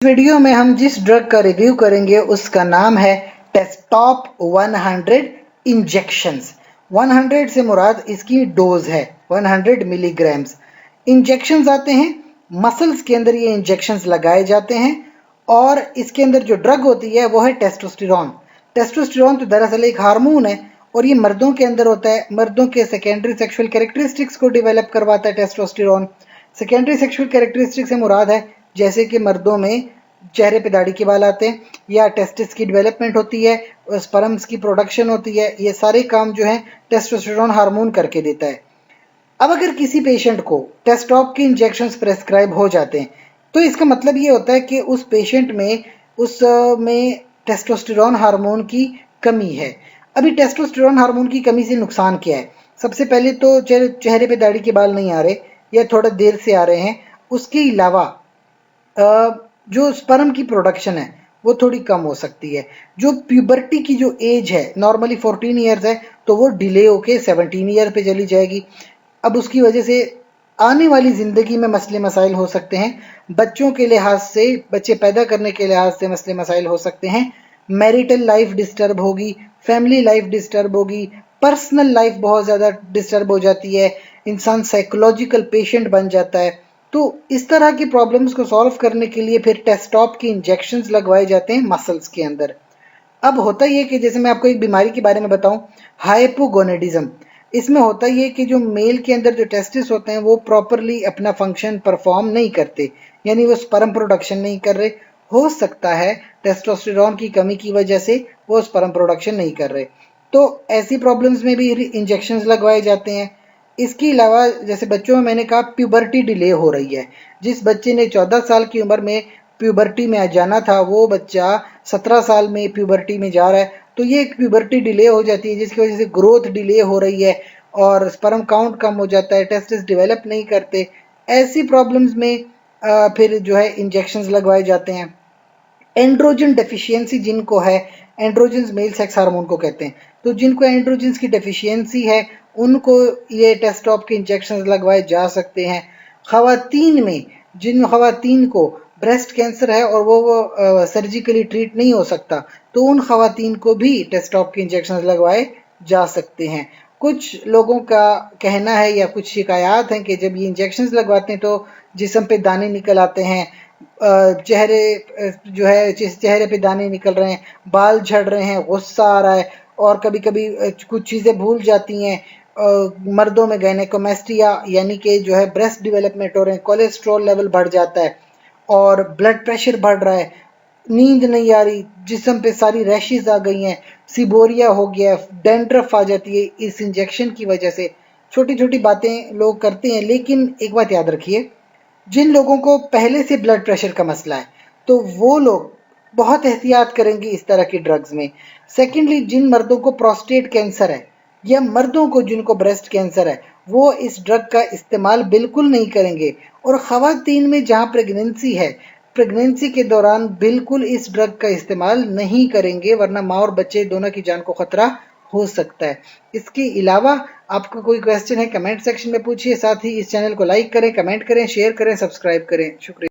Video में हम जिस ड्रग का रिव्यू करेंगे उसका नाम है टेस्टॉप 100 इंजेक्शंस। 100 से मुराद इसकी डोज है 100 मिलीग्राम्स। इंजेक्शंस आते हैं मसल्स के अंदर, ये इंजेक्शंस लगाए जाते हैं और इसके अंदर जो ड्रग होती है वो है टेस्टोस्टेरोन। टेस्टोस्टेरोन तो दरअसल एक हार्मोन है और ये मर्दों के अंदर होता है। मर्दों के सेकेंडरी सेक्सुअल कैरेक्टरिस्टिक्स को डेवलप करवाता है टेस्टोस्टेरोन। सेकेंडरी सेक्सुअल कैरेक्टरिस्टिक्स से मुराद है जैसे कि मर्दों में चेहरे पे दाढ़ी के बाल आते हैं या टेस्टिस की डेवलपमेंट होती है, स्पर्म्स की प्रोडक्शन होती है, ये सारे काम जो है टेस्टोस्टेरोन हार्मोन करके देता है। अब अगर किसी पेशेंट को टेस्टॉप के इंजेक्शंस प्रेस्क्राइब हो जाते हैं तो इसका मतलब ये होता है कि उस पेशेंट में में टेस्टोस्टेरोन हार्मोन की कमी है। अभी टेस्टोस्टेरोन हार्मोन की कमी से नुकसान क्या है? सबसे पहले तो चेहरे पे दाढ़ी के बाल नहीं आ रहे या थोड़ा देर से आ रहे हैं। उसके अलावा जो स्पर्म की प्रोडक्शन है वो थोड़ी कम हो सकती है। जो प्यूबर्टी की जो एज है नॉर्मली 14 ईयर्स है तो वो डिले होके 17 ईयर पे चली जाएगी। अब उसकी वजह से आने वाली ज़िंदगी में मसले मसाइल हो सकते हैं। बच्चों के लिहाज से, बच्चे पैदा करने के लिहाज से मसले मसाइल हो सकते हैं। मैरिटल लाइफ डिस्टर्ब होगी, फैमिली लाइफ डिस्टर्ब होगी, पर्सनल लाइफ बहुत ज़्यादा डिस्टर्ब हो जाती है, इंसान साइकोलॉजिकल पेशेंट बन जाता है। तो इस तरह की प्रॉब्लम्स को सॉल्व करने के लिए फिर टेस्टॉप के इंजेक्शंस लगवाए जाते हैं मसल्स के अंदर। अब होता ये कि जैसे मैं आपको एक बीमारी के बारे में बताऊं, हाइपोगोनेडिज्म। इसमें होता ये कि जो मेल के अंदर जो टेस्टिस होते हैं वो प्रॉपरली अपना फंक्शन परफॉर्म नहीं करते, यानी वो स्पर्म प्रोडक्शन नहीं कर रहे। हो सकता है टेस्टोस्टेरोन की कमी की वजह से वो स्पर्म प्रोडक्शन नहीं कर रहे, तो ऐसी प्रॉब्लम्स में भी इंजेक्शंस लगवाए जाते हैं। इसके अलावा जैसे बच्चों में मैंने कहा प्यूबर्टी डिले हो रही है। जिस बच्चे ने 14 साल की उम्र में प्यूबर्टी में आ जाना था वो बच्चा 17 साल में प्यूबर्टी में जा रहा है, तो ये एक प्यूबर्टी डिले हो जाती है जिसकी वजह से ग्रोथ डिले हो रही है और स्पर्म काउंट कम हो जाता है, टेस्टिस डेवलप नहीं करते। ऐसी प्रॉब्लम्स में फिर जो है इंजेक्शंस लगवाए जाते हैं। एंड्रोजन डेफिशिएंसी जिनको है, एंड्रोजन्स मेल सेक्स हार्मोन को कहते हैं, तो जिनको एंड्रोजन्स की डेफिशिएंसी है उनको ये टेस्टॉप के इंजेक्शन लगवाए जा सकते हैं। खवातीन में, जिन खवातीन को ब्रेस्ट कैंसर है और वो सर्जिकली ट्रीट नहीं हो सकता, तो उन खवातीन को भी टेस्टॉप के इंजेक्शन लगवाए जा सकते हैं। कुछ लोगों का कहना है या कुछ शिकायत हैं कि जब ये इंजेक्शन लगवाते हैं तो जिस्म पे दाने निकल आते हैं, चेहरे जो है चेहरे पे दाने निकल रहे हैं, बाल झड़ रहे हैं, गुस्सा आ रहा है और कभी कभी कुछ चीज़ें भूल जाती हैं। मर्दों में गायनेकोमेस्टिया यानी कि जो है ब्रेस्ट डेवलपमेंट हो रहे हैं, कोलेस्ट्रॉल लेवल बढ़ जाता है और ब्लड प्रेशर बढ़ रहा है, नींद नहीं आ रही, जिस्म पे सारी रैशेज आ गई हैं, सिबोरिया हो गया, डैंड्रफ आ जाती है इस इंजेक्शन की वजह से। छोटी छोटी बातें लोग करते हैं, लेकिन एक बात याद रखिए, जिन लोगों को पहले से ब्लड प्रेशर का मसला है तो वो लोग बहुत एहतियात करेंगे इस तरह की ड्रग्स में। सेकेंडली, जिन मर्दों को प्रोस्टेट कैंसर है या मर्दों को जिनको ब्रेस्ट कैंसर है वो इस ड्रग का इस्तेमाल बिल्कुल नहीं करेंगे। और ख़वातीन में जहाँ प्रेगनेंसी है, प्रेगनेंसी के दौरान बिल्कुल इस ड्रग का इस्तेमाल नहीं करेंगे, वरना माँ और बच्चे दोनों की जान को खतरा हो सकता है। इसके अलावा आपका कोई क्वेश्चन है कमेंट सेक्शन में पूछिए। साथ ही इस चैनल को लाइक करें, कमेंट करें, शेयर करें, सब्सक्राइब करें। शुक्रिया।